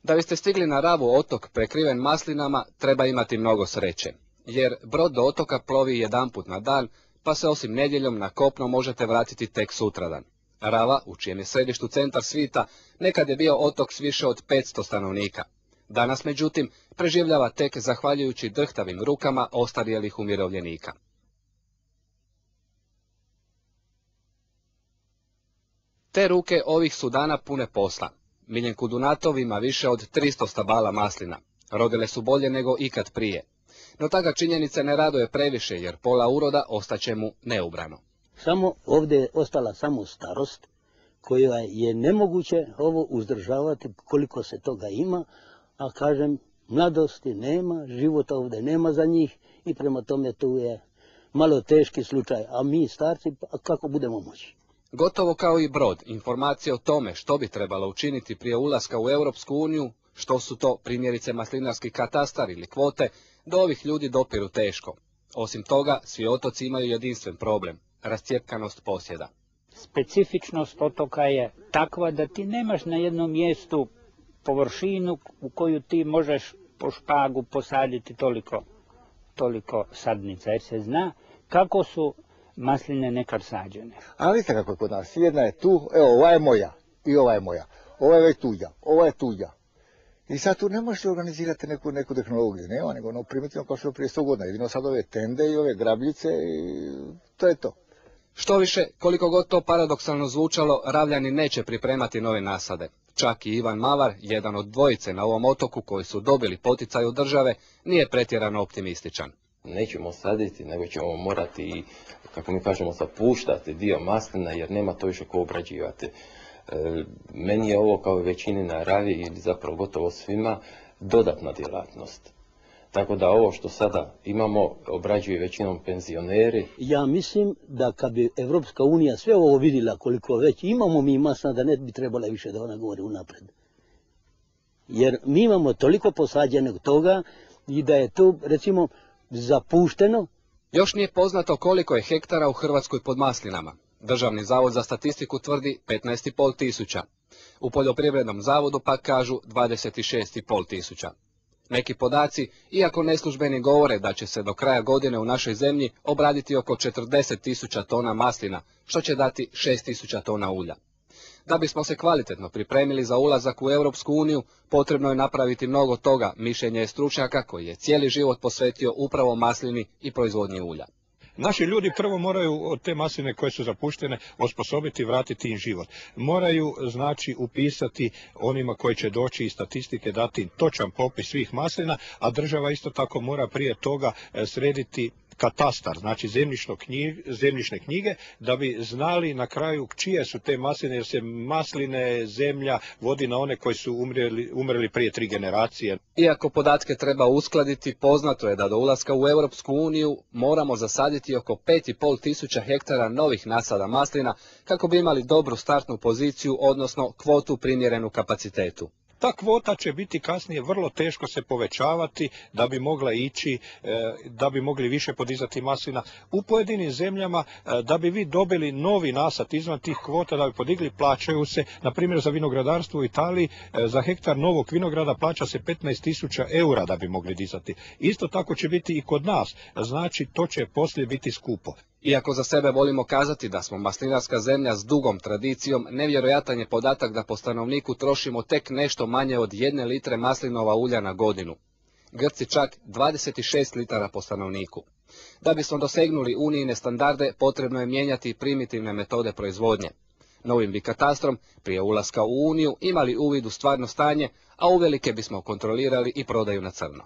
Da biste stigli na Ravu otok prekriven maslinama, treba imati mnogo sreće, jer brod do otoka plovi jedanput na dan, pa se osim nedjeljom na kopno možete vratiti tek sutradan. Rava, u čijem je središtu centar svita, nekad je bio otok s više od 500 stanovnika. Danas, međutim, preživljava tek zahvaljujući drhtavim rukama ostarjelih umirovljenika. Te ruke ovih su dana pune posla. Miljenku Dunatov ima više od 300 stabala maslina. Rodile su bolje nego ikad prije. No ta ga činjenica ne raduje previše, jer pola uroda ostaće mu neubrano. Samo ovdje je ostala samo starost, koja je nemoguće ovo uzdržavati koliko se toga ima, a kažem, mladosti nema, života ovdje nema za njih i prema tome tu je malo teški slučaj, a mi starci kako budemo moći. Gotovo kao i brod, informacije o tome što bi trebalo učiniti prije ulaska u Europsku uniju, što su to primjerice maslinarski katastar ili kvote, do ovih ljudi dopiru teško. Osim toga, svi otoci imaju jedinstven problem – rascjepkanost posjeda. Specifičnost otoka je takva da ti nemaš na jednom mjestu površinu u koju ti možeš po špagu posaditi toliko sadnica, jer se zna kako su masline nekad sađene. A vidite kako je kod nas, jedna je tu, evo ova je moja i ova je moja, ova je već tuđa, ova je tuđa. I sad tu ne možete organizirati neku tehnologiju, nema nego ono primitivno kao što prije 100 godina, jedino sad ove tende i ove grabljice i to je to. Štoviše, koliko god to paradoksalno zvučalo, Ravljani neće pripremati nove nasade. Čak i Ivan Mavar, jedan od dvojice na ovom otoku koji su dobili poticaj od države, nije pretjerano optimističan. Nećemo saditi, nego ćemo morati, kako mi kažemo, zapuštati dio maslina jer nema to više ko obrađivati. Meni je ovo kao i većini na Ravi ili zapravo gotovo svima dodatna djelatnost. Tako da ovo što sada imamo obrađuju većinom penzioneri. Ja mislim da kad bi Evropska unija sve ovo vidjela koliko već imamo mi masna, da ne bi trebala više da ona govori unapred. Jer mi imamo toliko posađenog toga i da je to recimo zapušteno. Još nije poznato koliko je hektara u Hrvatskoj pod maslinama. Državni zavod za statistiku tvrdi 15,5 tisuća. U poljoprivrednom zavodu pak kažu 26,5 tisuća. Neki podaci, iako neslužbeni, govore da će se do kraja godine u našoj zemlji obraditi oko 40 tisuća tona maslina, što će dati 6 tisuća tona ulja. Da bismo se kvalitetno pripremili za ulazak u Europsku uniju, potrebno je napraviti mnogo toga, mišljenje je stručnjaka koji je cijeli život posvetio upravo maslini i proizvodnji ulja. Naši ljudi prvo moraju od te masline koje su zapuštene osposobiti i vratiti im život. Moraju znači upisati onima koji će doći iz statistike, dati točan popis svih maslina, a država isto tako mora prije toga srediti katastar, znači zemljišne knjige, da bi znali na kraju čije su te masline, jer se masline, zemlja vodi na one koji su umrli prije 3 generacije. Iako podatke treba uskladiti, poznato je da do ulaska u Europsku uniju moramo zasaditi oko 5,5 tisuća hektara novih nasada maslina kako bi imali dobru startnu poziciju, odnosno kvotu primjerenu kapacitetu. Ta kvota će biti kasnije vrlo teško se povećavati da bi mogla ići, da bi mogli više podizati maslina. U pojedinim zemljama da bi vi dobili novi nasad izvan tih kvota, da bi podigli, plaćaju se, na primjer za vinogradarstvo u Italiji, za hektar novog vinograda plaća se 15.000 eura da bi mogli dizati. Isto tako će biti i kod nas, znači to će poslije biti skupo. Iako za sebe volimo kazati da smo maslinarska zemlja s dugom tradicijom, nevjerojatan je podatak da po stanovniku trošimo tek nešto manje od 1 litre maslinova ulja na godinu. Grci čak 26 litara po stanovniku. Da bismo dosegnuli unijine standarde, potrebno je mijenjati primitivne metode proizvodnje. Novim bi katastrom, prije ulaska u Uniju, imali uvid u stvarno stanje, a uvelike bismo kontrolirali i prodaju na crno.